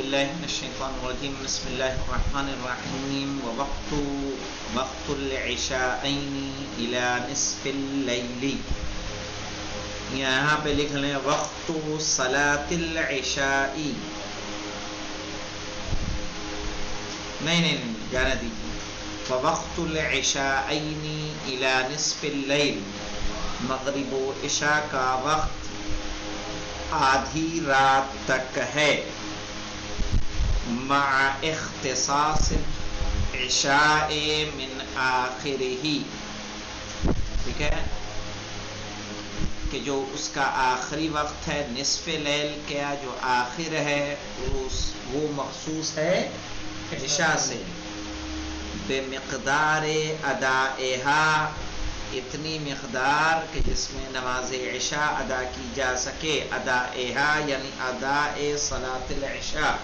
باللہ من الشیطان الرجیم بسم اللہ الرحمن الرحیم وقت العشاءین الی نصف اللیل. یہاں پہ لکھ لیں وقت صلاۃ العشاء. نہیں جانا دیجیے. وقت العشاءین الی نصف اللیل. مغرب و عشاء کا وقت آدھی رات تک ہے. مع اختصاص عشاء من آخرہ. ٹھیک ہے کہ جو اس کا آخری وقت ہے نصف لیل کا جو آخر ہے وہ مخصوص ہے عشاء سے. بمقدار ادائها. اتنی مقدار کہ جس میں نماز عشاء ادا کی جا سکے. ادائها یعنی اداء صلاۃ العشاء.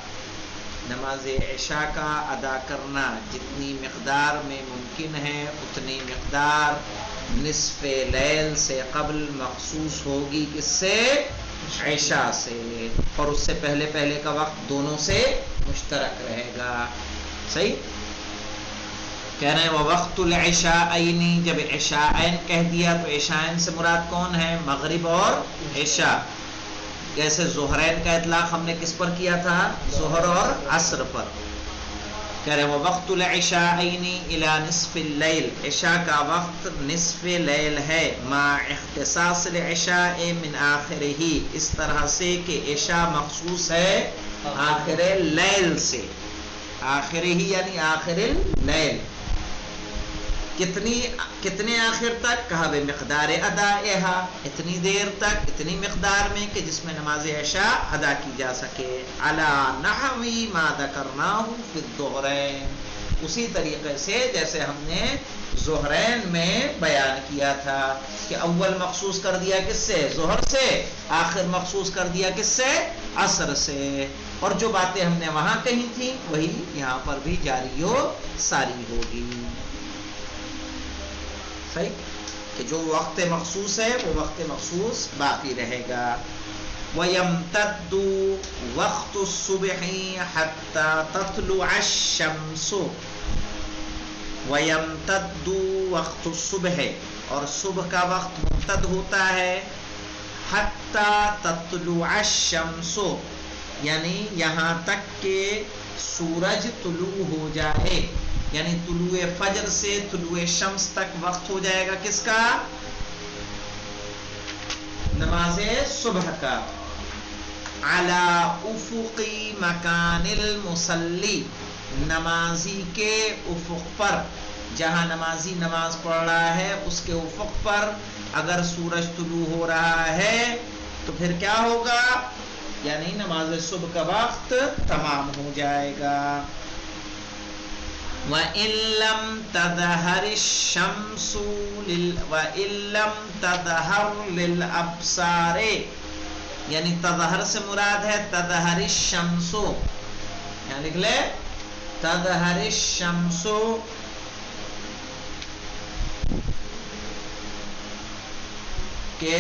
نماز عشاء کا ادا کرنا جتنی مقدار میں ممکن ہے اتنی مقدار نصف لیل سے قبل مخصوص ہوگی. کس سے؟ عشاء سے. اور اس سے پہلے کا وقت دونوں سے مشترک رہے گا. صحیح کہہ رہے ہیں وقت العشاءین. جب عشاءین کہہ دیا تو عشاءین سے مراد کون ہے؟ مغرب اور عشاء. جیسے ظہرین کا اطلاق ہم نے کس پر کیا تھا؟ ظہر اور عصر پر. کہہ رہے ہیں وقت العشاءین الی نصف اللیل. عشاء کا وقت نصف لیل ہے. مع اختصاص العشاء من آخرہ. اس طرح سے کہ عشاء مخصوص ہے آخر لیل سے. آخر ہی یعنی آخر اللیل. کتنے آخر تک؟ کہا بے مقدار ادائها. اتنی دیر تک اتنی مقدار میں کہ جس میں نماز عشاء ادا کی جا سکے. علی نحو ما ذکرناہ فی الظہرین. اسی طریقے سے جیسے ہم نے ظہرین میں بیان کیا تھا کہ اول مخصوص کر دیا کس سے؟ ظہر سے. آخر مخصوص کر دیا کس سے؟ عصر سے. اور جو باتیں ہم نے وہاں کہی تھیں وہی یہاں پر بھی جاری و ساری ہوگی. صحیح کہ جو وقت مخصوص ہے وہ وقت مخصوص باقی رہے گا. وَيَمْتَدُّ وَقْتُ الصُّبْحِ حَتَّى تَطْلُعَ الشَّمْسُ. وَيَمْتَدُّ وَقْتُ الصُّبْحِ. اور صبح کا وقت ممتد ہوتا ہے. حَتَّى تَطْلُعَ الشَّمْسُ یعنی یہاں تک کہ سورج طلوع ہو جائے. یعنی طلوع فجر سے طلوع شمس تک وقت ہو جائے گا کس کا؟ نماز صبح کا. علی افق مکان المصلی. نمازی کے افق پر. جہاں نمازی نماز پڑھ رہا ہے اس کے افق پر اگر سورج طلوع ہو رہا ہے تو پھر کیا ہوگا؟ یعنی نماز صبح کا وقت تمام ہو جائے گا. وَإِن لَّمْ تَظْهَرِ الشَّمْسُ وَإِن لَّمْ تَظْهَرْ لِلْأَبْصَارِ. یعنی تظہر سے مراد ہے تظہر الشَّمْسُ. یہاں لکھ لے تظہر الشَّمْسُ. کہ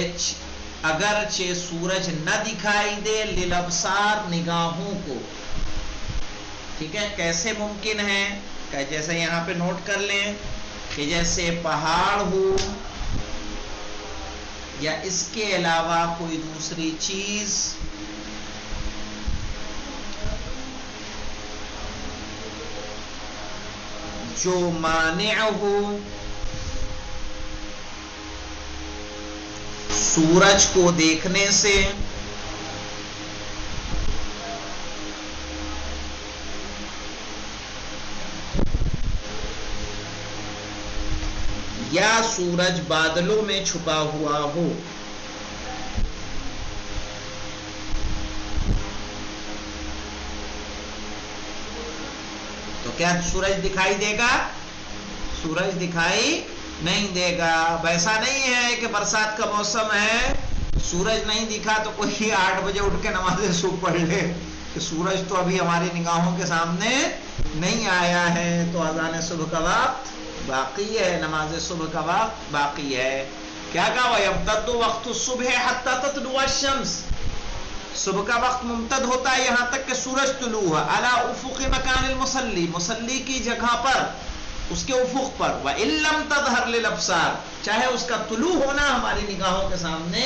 اگرچہ سورج نہ دکھائی دے للابصار نگاہوں کو. ٹھیک ہے کیسے ممکن ہے؟ کہ جیسے یہاں پہ نوٹ کر لیں کہ جیسے پہاڑ ہو یا اس کے علاوہ کوئی دوسری چیز جو مانع ہو سورج کو دیکھنے سے. یا سورج بادلوں میں چھپا ہوا ہو. تو کیا سورج دکھائی دے گا؟ سورج دکھائی نہیں دے گا. ایسا نہیں ہے کہ برسات کا موسم ہے سورج نہیں دکھا تو کوئی 8 بجے اٹھ کے نماز صبح پڑھ لے کہ سورج تو ابھی ہماری نگاہوں کے سامنے نہیں آیا ہے. تو اذان صبح کا وقت باقی ہے. نماز صبح کا وقت باقی ہے. کیا کہا؟ وَيَمْتَدُّ وَقْتُ الصُّبْحِ حَتَّى تَطْلُعَ الشَّمْسُ. صبح کا وقت ممتد ہوتا ہے یہاں تک کہ سورج طلوع ہوا، علی افق مکان المصلی، مصلی کی جگہ پر، اس کے افق پر، وَإِن لَمْ تَظْهَرْ لِلْأَبْصَارِ، چاہے اس کا طلوع ہونا ہماری نگاہوں کے سامنے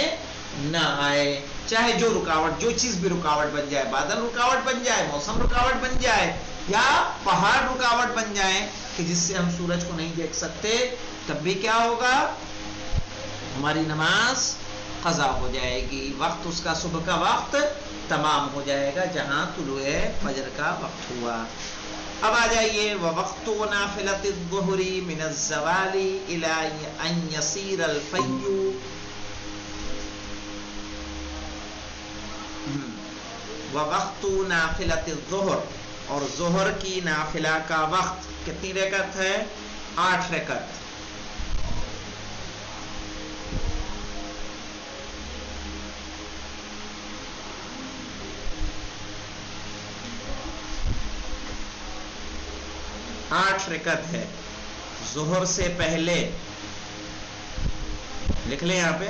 نہ آئے، چاہے جو رکاوٹ، جو چیز بھی رکاوٹ بن جائے، بادل رکاوٹ بن جائے، موسم رکاوٹ بن جائے، یا پہاڑ رکاوٹ بن جائے کہ جس سے ہم سورج کو نہیں دیکھ سکتے، تب بھی کیا ہوگا؟ ہماری نماز قضا ہو جائے گی، وقت اس کا صبح کا وقت تمام ہو جائے گا جہاں طلوع فجر کا وقت ہوا۔ اب آ جائیے وَوَقْتُ نَافِلَةِ الظُّهْرِ مِنَ الزَّوَالِ إِلَىٰ أَن يَصِيرَ الْفَيُّ، وَوَقْتُ نَافِلَةِ الظُّهْرِ، اور ظہر کی نافلہ کا وقت کتنی رکعت ہے؟ 8 رکعت۔ آٹھ رکعت ہے ظہر سے پہلے، لکھ لیں یہاں پہ،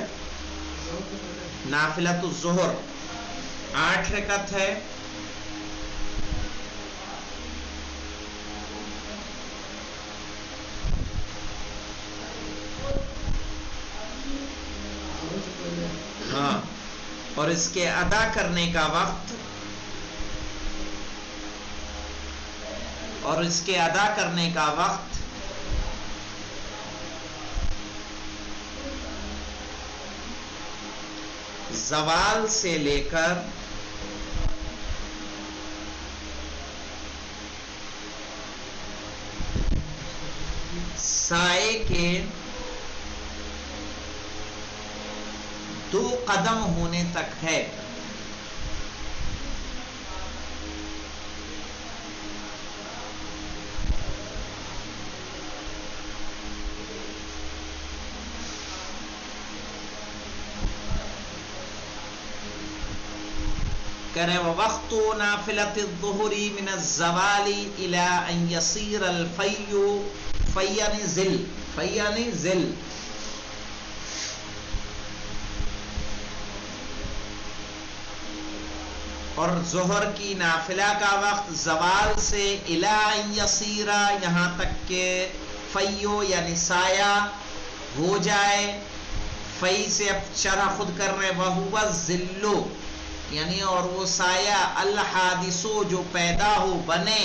نافلۃ الظہر 8 رکعت ہے، ہاں، اور اس کے ادا کرنے کا وقت، اور اس کے ادا کرنے کا وقت زوال سے لے کر سائے کے 2 قدم ہونے تک ہے۔ وَوَقْتُ نَافِلَةِ الظُّهْرِ مِنَ الزَّوَالِ إِلَىٰ أَن يَصِيرَ الْفَيُّ، فَيَّنِ ذِل، فَيَّنِ ذِل، اور ظہر کی نافلہ کا وقت زوال سے إِلَىٰ أَن يَصِيرَ، یہاں تک کہ فیو یعنی سایہ ہو جائے، فی سے اب شرح خود کر رہے، وَهُوَ الظِّلُّ، یعنی اور وہ سایہ، الحادثو جو پیدا ہو، بنے،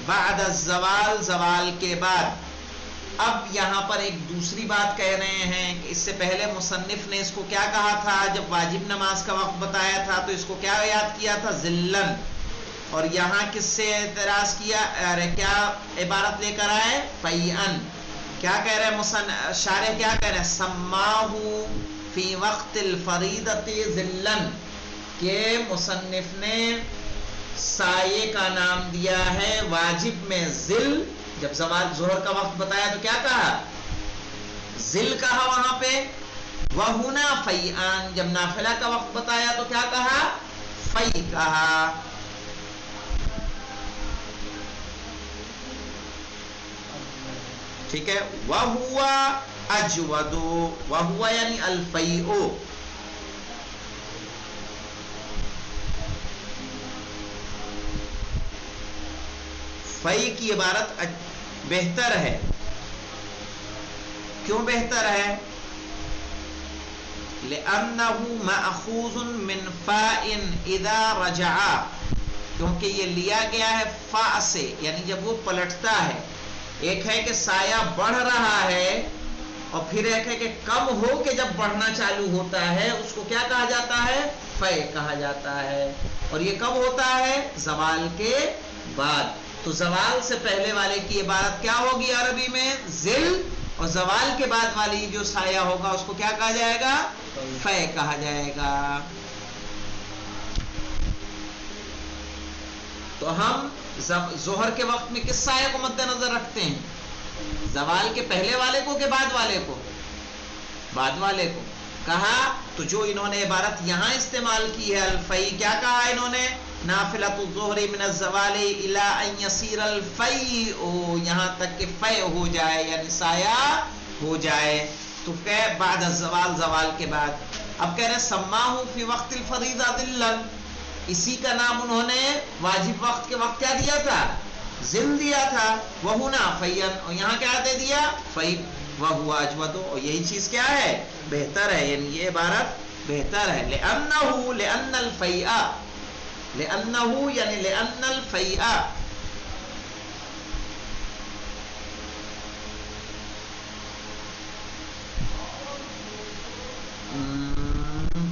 بعد الزوال، زوال کے بعد۔ اب یہاں پر ایک دوسری بات کہہ رہے ہیں کہ اس سے پہلے مصنف نے اس کو کیا کہا تھا؟ جب واجب نماز کا وقت بتایا تھا تو اس کو کیا یاد کیا تھا؟ ذلن، اور یہاں کس سے اعتراض کیا؟ کیا عبارت لے کر آئے؟ فیئن۔ کیا کہہ رہے ہیں شارح، کیا کہہ رہے ہیں؟ سماہو فی وقت الفریضۃ ذلن، کہ مصنف نے سائے کا نام دیا ہے واجب میں ذل، جب زوال ظہر کا وقت بتایا تو کیا کہا؟ ذل کہا وہاں پہ، وَهُنَا فَيْئًا، جب نافلہ کا وقت بتایا تو کیا کہا؟ فی کہا۔ ٹھیک ہے، وَهُوَ أَجْوَدُ، وَهُوَ یعنی الفیء، فی کی عبارت بہتر ہے۔ کیوں بہتر ہے؟ لِأَنَّهُ مَأْخُوذٌ مِّن فَاءٍ إِذَا رَجَعَ، کیونکہ یہ لیا گیا ہے فا سے، یعنی جب وہ پلٹتا ہے۔ ایک ہے کہ سایہ بڑھ رہا ہے، اور پھر ایک ہے کہ کم ہو کے جب بڑھنا چالو ہوتا ہے، اس کو کیا کہا جاتا ہے؟ فے کہا جاتا ہے، اور یہ کب ہوتا ہے؟ زوال کے بعد۔ تو زوال سے پہلے والے کی عبارت کیا ہوگی عربی میں؟ ذل، اور زوال کے بعد والی جو سایہ ہوگا اس کو کیا کہا جائے گا؟ فے کہا جائے گا۔ تو ہم ظہر کے وقت میں کس سایہ کو مد نظر رکھتے ہیں؟ زوال کے پہلے والے کو کہ بعد والے کو؟ بعد والے کو کہا۔ تو جو انہوں نے عبارت یہاں استعمال کی ہے الفی، کیا کہا انہوں نے؟ نافلۃ الظہر من الزوال الی ان یصیر الفیء، یہاں تک کہ فی ہو جائے، یعنی سایہ ہو جائے۔ تو کہ بعد الزوال، زوال کے بعد۔ اب کہہ رہے ہیں سماہو فی وقت الفریضہ ذلًا، اسی کا نام انہوں نے واجب وقت کے وقت کیا دیا تھا؟ ذل دیا تھا. وہنا فیّن، اور یہاں کیا دے دیا؟ فی. وہو اجود، اور یہی چیز کیا ہے؟ بہتر ہے، یعنی یہ عبارت بہتر ہے. لأن الفیء، لأنه یعنی لأن الفیء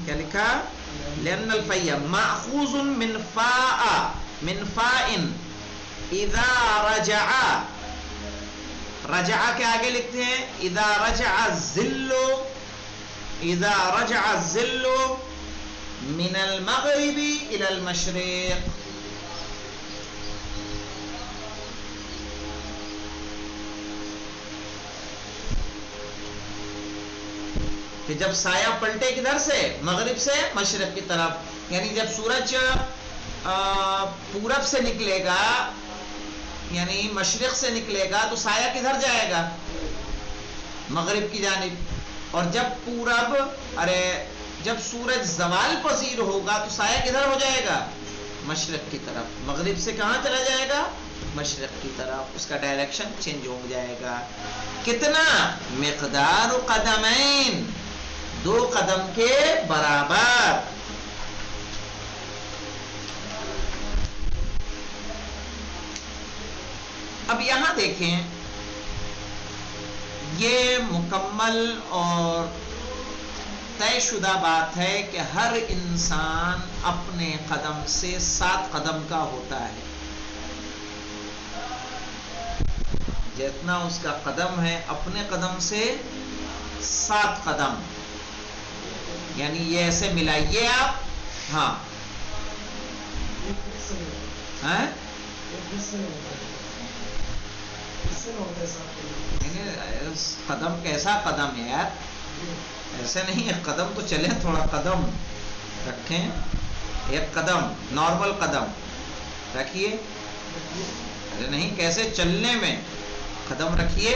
کیا لکھا؟ لأن الفیء مأخوذ من فاء اذا رجع، رجع کے آگے لکھتے ہیں اذا رجع الظل، اذا رجع الظل من المغرب الى المشرق. کہ جب سایہ پلٹے کدھر سے؟ مغرب سے مشرق کی طرف، یعنی جب سورج پورب سے نکلے گا یعنی مشرق سے نکلے گا تو سایہ کدھر جائے گا؟ مغرب کی جانب. اور جب پورب جب سورج زوال پذیر ہوگا تو سایہ کدھر ہو جائے گا؟ مشرق کی طرف. مغرب سے کہاں چلا جائے گا؟ مشرق کی طرف. اس کا ڈائریکشن چینج ہو جائے گا. کتنا؟ مقدار قدمین، 2 قدم کے برابر. اب یہاں دیکھیں، یہ مکمل اور طے شدہ بات ہے کہ ہر انسان اپنے قدم سے 7 قدم کا ہوتا ہے. جتنا اس کا قدم ہے اپنے قدم سے 7 قدم، یعنی یہ ایسے ملائیے آپ. ہاں قدم کیسا قدم ہے یار؟ ایسے نہیں ہے، قدم تو چلے، تھوڑا قدم رکھیں. ایک قدم نارمل قدم رکھیے. ارے نہیں، کیسے چلنے میں قدم رکھیے.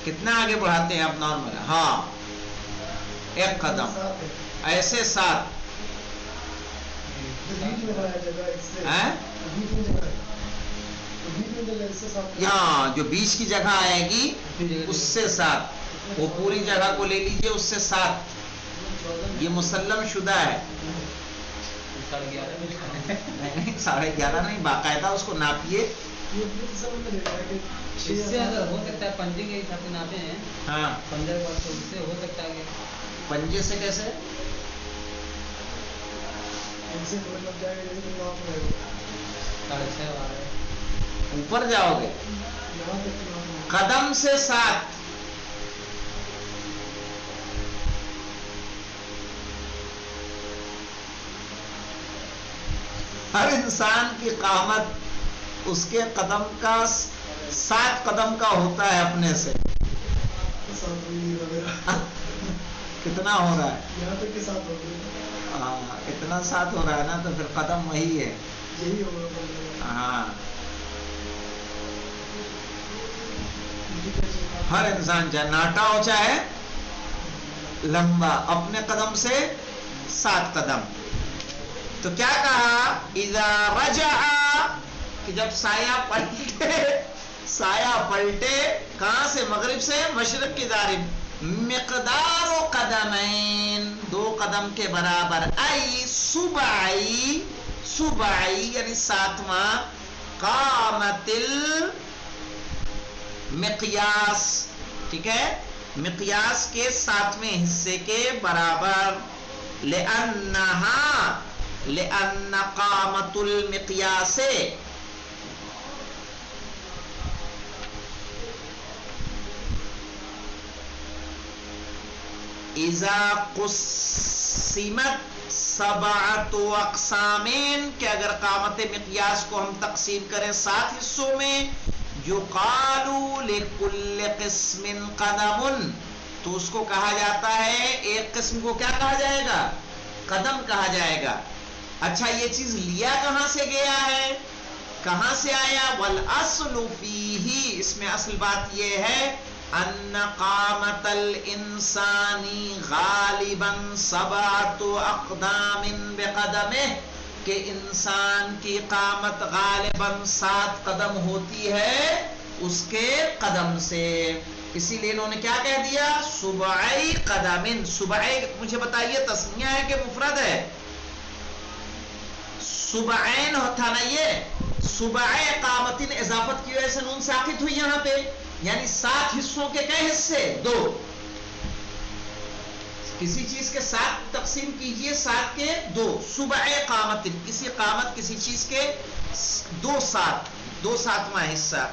کتنا آگے بڑھاتے ہیں آپ نارمل؟ ہاں ایک قدم ایسے 7. یہاں جو بیچ کی جگہ آئے گی اس سے 7، وہ پوری جگہ کو لے لیجئے، اس سے 7. یہ مسلم شدہ ہے. 11.5 نہیں، باقاعدہ اس کو ناپیے. اس سے اگر ہو سکتا ہے پنجے کے حساب سے ناپے ہیں. ہاں 15 سے اس سے ہو سکتا ہے. پنجے سے کیسے؟ اوپر جاؤ گے. قدم سے 7. ہر انسان کی قامت اس کے قدم کا 7 قدم کا ہوتا ہے اپنے سے. کتنا ہو رہا ہے؟ ہاں اتنا 7 ہو رہا ہے نا، تو پھر قدم وہی ہے. ہاں ہر انسان چاہے ناٹا ہو چاہے لمبا، اپنے قدم سے 7 قدم. تو کیا کہا؟ اذا رجع، کہ جب سایہ پلٹے کہاں سے؟ مغرب سے مشرق کی جانب. مقدار قدمین، 2 قدم کے برابر. ای سبعی یعنی 7واں. قامت المقیاس، ٹھیک ہے، مقیاس کے 7ویں حصے کے برابر. لأن قامت المقیاس اذا قسمت 7 اقسام، کہ اگر قامت مقیاس کو ہم تقسیم کریں 7 حصوں میں، یقال لکل قسم قدم، تو اس کو کہا جاتا ہے، ایک قسم کو کیا کہا جائے گا؟ قدم کہا جائے گا. اچھا یہ چیز لیا کہاں سے گیا ہے؟ کہاں سے آیا؟ والاصل فیہ، اس میں اصل بات یہ ہے ان قامت الانسانی غالباً سبعۃ اقدام بقدمہ، کہ انسان کی قامت غالباً 7 قدم ہوتی ہے اس کے قدم سے. اسی لیے انہوں نے کیا کہہ دیا؟ سبعی قدم. سبعی مجھے بتائیے تسنیہ ہے کہ مفرد ہے؟ سبعین ہوتا نا یہ. سبعی قامتن اضافت کی وجہ سے نون ساکت ہوئی یہاں پہ، یعنی 7 حصوں کے کئے حصے؟ 2. کسی چیز کے 7 تقسیم کیجئے، 7 کے 2. سبعی قامتن، کسی قامت کسی چیز کے 2 ساتواں حصہ.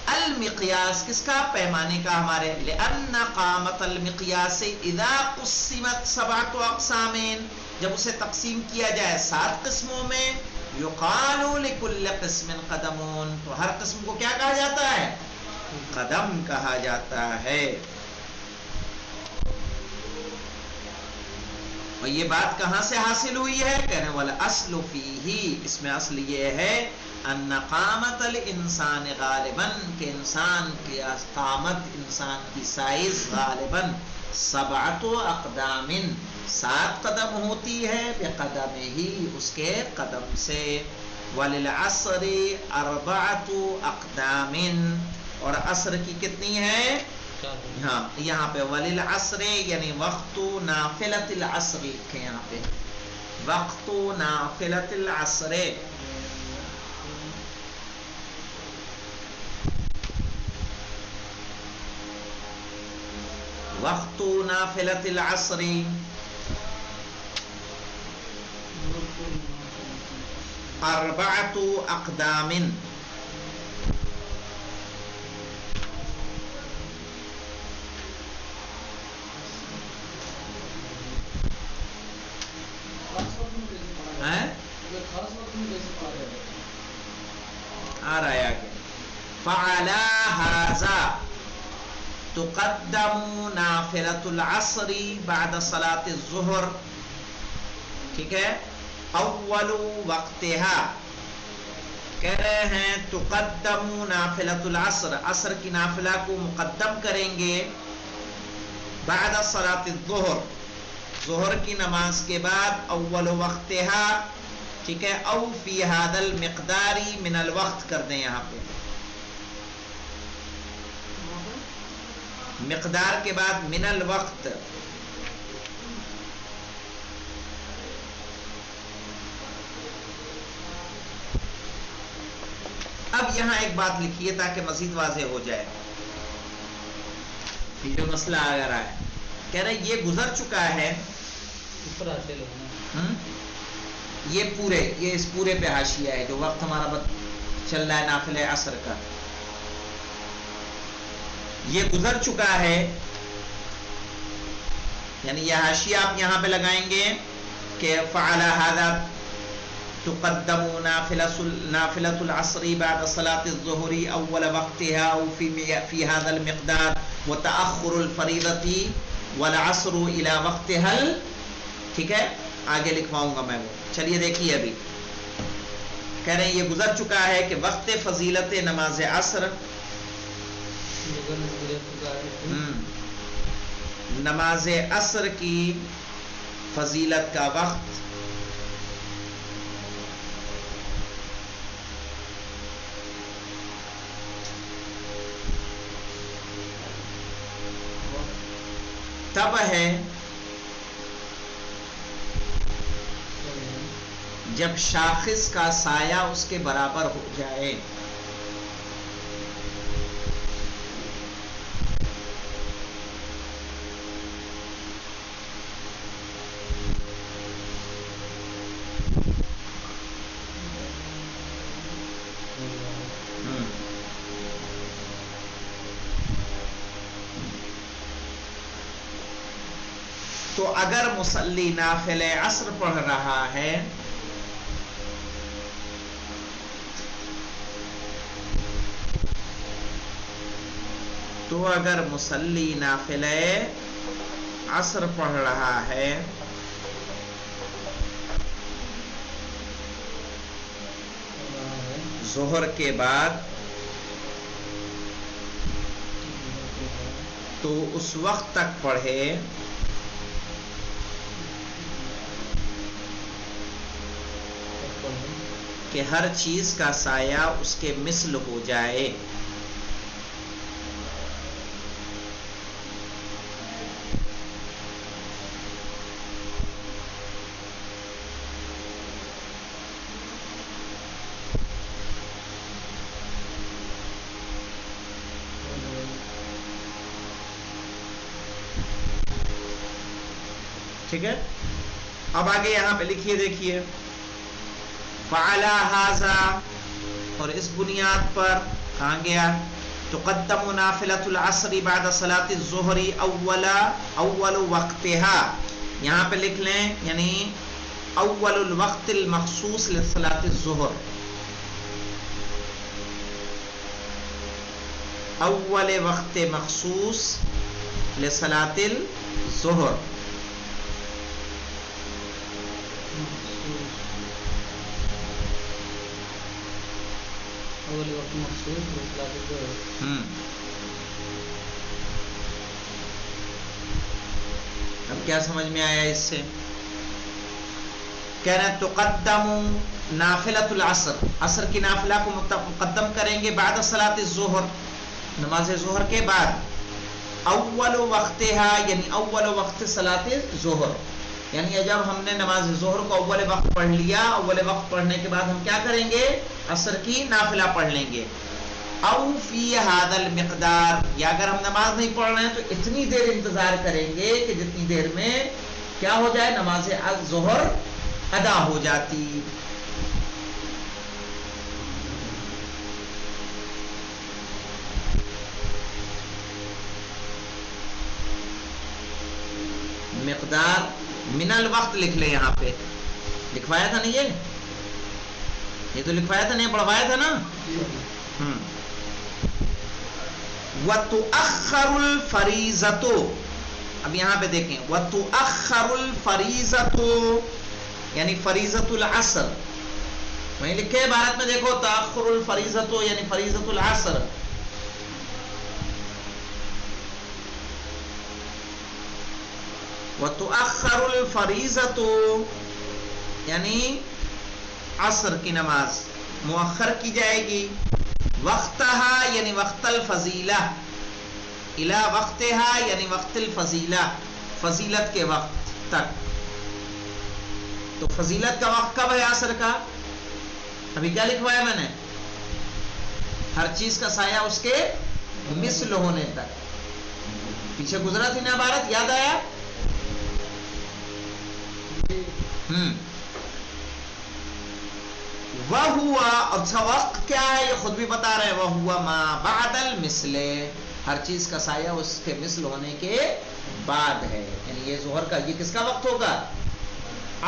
المقیاس کس کا؟ پیمانے کا ہمارے. لأن قامت المقیاس اذا قسمت 7 اقسام، جب اسے تقسیم کیا جائے 7 قسموں میں، یقال لکل قسم قدمون، تو ہر قسم کو کیا کہا جاتا ہے؟ قدم کہا جاتا ہے. اور یہ بات کہاں سے حاصل ہوئی ہے؟ کہنے والا اصل فیہ، اس میں اصل یہ ہے ان قامت الانسان غالباً، کہ انسان کی قامت، انسان کی سائز غالباً 7 اقدام، 7 قدم ہوتی ہے، بقدمہ ہی، اس کے قدم سے. وللعصر 4 اقدام، اور عصر کی کتنی ہے؟ ہاں یہاں پہ وللعصر یعنی وقت نافلۃ العصر لکھیں، یہاں پہ وقت نافلۃ العصر. وقت نافلۃ العصر 4 اقدام. آ رہا ہے آگے. فعلی ھذا تقدم نافلۃ العصر بعد صلاۃ الظہر، ٹھیک ہے. اول وقتها، کہہ رہے ہیں تقدم نافلۃ العصر، عصر کی نافلہ کو مقدم کریں گے، بعد صلاۃ الظہر، ظہر کی نماز کے بعد، اول وقتها، ٹھیک ہے. او فی ھذا المقدار من الوقت کر دیں یہاں پہ، مقدار کے بعد من الوقت. اب یہاں ایک بات لکھیے تاکہ مزید واضح ہو جائے یہ جو مسئلہ آ رہا ہے. کہہ رہے یہ گزر چکا ہے، یہ اس پورے پہ حاشیہ ہے جو وقت ہمارا چل رہا ہے نافلہ عصر کا، یہ گزر چکا ہے. یعنی یہ حاشیہ آپ یہاں پہ لگائیں گے کہ فعلی ھذا تقدم نافلۃ العصر بعد صلاۃ الظہر اول وقتها او فی ھذا المقدار وتأخر الفریضة والعصر الى وقتها. ٹھیک ہے، آگے لکھواؤں گا میں وہ. چلیے دیکھیے، ابھی کہہ رہے ہیں یہ گزر چکا ہے کہ وقت فضیلت نماز عصر، نماز عصر کی فضیلت کا وقت تب ہے جب شاخص کا سایہ اس کے برابر ہو جائے. تو اگر مصلی نافل عصر پڑھ رہا ہے تو اگر مصلی نافل عصر پڑھ رہا ہے ظہر کے بعد تو اس وقت تک پڑھے کہ ہر چیز کا سایہ اس کے مثل ہو جائے. ٹھیک ہے. اب آگے یہاں پہ لکھیے, دیکھیے فعلی ھذا, اور اس بنیاد پر کہاں گیا, تقدم نافلۃ العصر بعد صلاۃ الظہر اول وقتها, یہاں پہ لکھ لیں یعنی اول الوقت المخصوص لصلاۃ الظہر, اول وقت مخصوص لصلاۃ الظہر. اول وقت مخصوص لصلاۃ الظہر. اب کیا سمجھ میں آیا اس سے؟ کہہ رہے ہیں تقدم نافلۃ العصر, عصر کی نافلہ کو مقدم کریں گے بعد صلاۃ الظہر, نماز ظہر کے بعد, اول وقتها یعنی اول وقت صلاۃ الظہر, یعنی جب ہم نے نماز ظہر کو اول وقت پڑھ لیا, اول وقت پڑھنے کے بعد ہم کیا کریں گے, عصر کی نافلہ پڑھ لیں گے. او فی ھذا المقدار, یا اگر ہم نماز نہیں پڑھ رہے ہیں تو اتنی دیر انتظار کریں گے کہ جتنی دیر میں کیا ہو جائے, نماز ظہر ادا ہو جاتی. مقدار من الوقت لکھ لیں, یہاں پہ لکھوایا تھا نہیں, یہ تو لکھوایا تھا نہیں, پڑھوایا تھا نا. وَتُؤَخَّرُ الْفَرِيضَةُ, اب یہاں پہ دیکھیں وَتُؤَخَّرُ الْفَرِيضَةُ یعنی فریضۃ العصر, وہیں لکھے عبارت میں دیکھو تأخر الفریضۃ یعنی فریضۃ العصر. وَتُؤَخَّرُ الْفَرِيضَةُ یعنی عصر کی نماز مؤخر کی جائے گی. وقتها یعنی وقت الفضیلہ, الی وقتها یعنی وقت الفضیلہ, فضیلت کے وقت تک. تو فضیلت کا وقت کب ہے عصر کا؟ ابھی کیا لکھوایا میں نے, ہر چیز کا سایہ اس کے مثل ہونے تک. پیچھے گزرا تھی نا عبارت, یاد آیا؟ وَهُوَ, اچھا وقت کیا ہے یہ خود بھی بتا رہے ہیں, وَهُوَ مَا بَعْدَ الْمِثْلِ, ہر چیز کا سایہ اس کے مثل ہونے کے بعد ہے. یعنی یہ ظہر کا, یہ کس کا وقت ہوگا,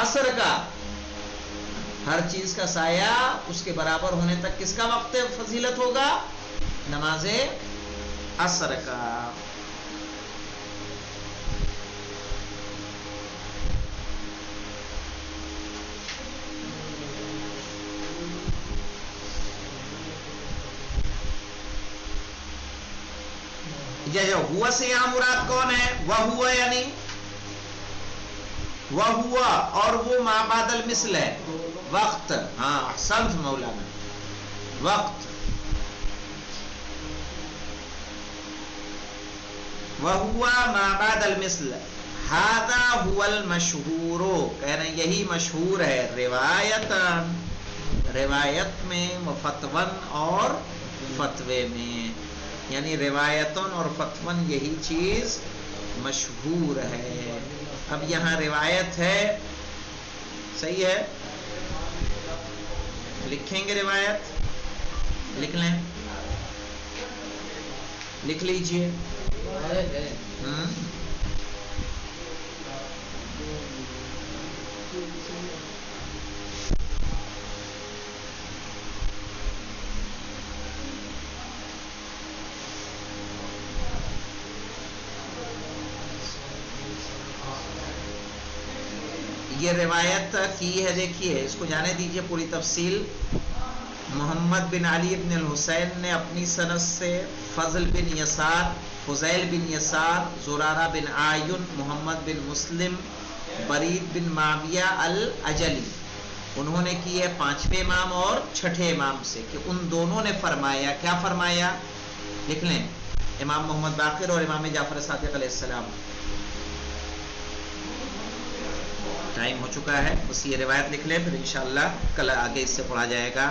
عصر کا. ہر چیز کا سایہ اس کے برابر ہونے تک کس کا وقت فضیلت ہوگا, نماز عصر کا. جو ہوا سے یہاں مراد کون ہے, وہ ہوا یعنی وہ ہوا, اور وہ ما بعد المثل ہے, وقت. ہاں احسنت مولانا, وقت. وہ ہوا ما بعد المثل, ھذا هو المشہور, کہہ رہے ہیں یہی مشہور ہے, روایتاً, روایت میں, وفتون اور فتوے میں, یعنی روایتن اور فتون یہی چیز مشہور ہے. اب یہاں روایت ہے, صحیح ہے, لکھیں گے روایت, لکھ لیں, لکھ لیجئے. یہ روایت کی ہے, دیکھیے اس کو جانے دیجئے پوری تفصیل. محمد بن علی بن الحسین نے اپنی سند سے فضل بن یسار فضیل بن یسار، زرارہ بن آیون، محمد بن مسلم، برید بن معاویہ الاجلی، انہوں نے کی ہے پانچویں امام اور چھٹے امام سے کہ ان دونوں نے فرمایا، کیا فرمایا؟ لکھ لیں، امام محمد باقر اور امام جعفر صادق علیہ السلام. ٹائم ہو چکا ہے، بس یہ روایت لکھ لیں، پھر انشاءاللہ کل آگے اس سے پڑھا جائے گا.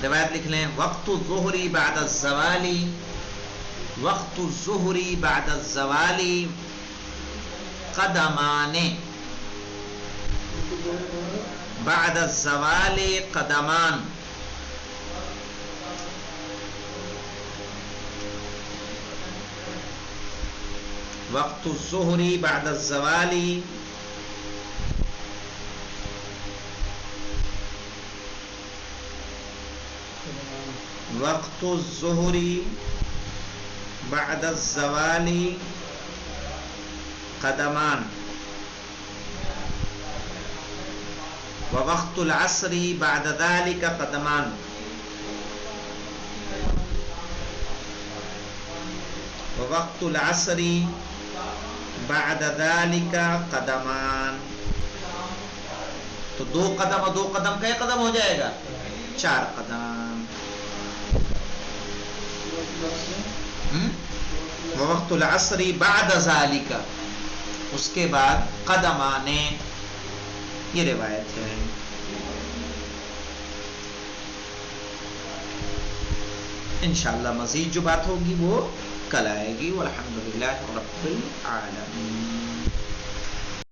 روایت لکھ لیں، وقت الظہری بعد الزوالی، وقت الظہری بعد الزوالی قدمان، بعد الزوال قدمان. وقت الظہری بعد الزوال وقت الظہری بعد الزوال قدمان، ووقت العصر بعد ذلك قدمان، ووقت العصر بعد ذلك قدمان. تو دو قدم اور دو قدم کئے قدم ہو جائے گا؟ 4 قدم. ووقت العصر بعد ذلك، اس کے بعد قدمان. یہ روایت ہے. انشاءاللہ مزید جو بات ہوگی وہ کل آئے گی. والحمدللہ رب العالمین.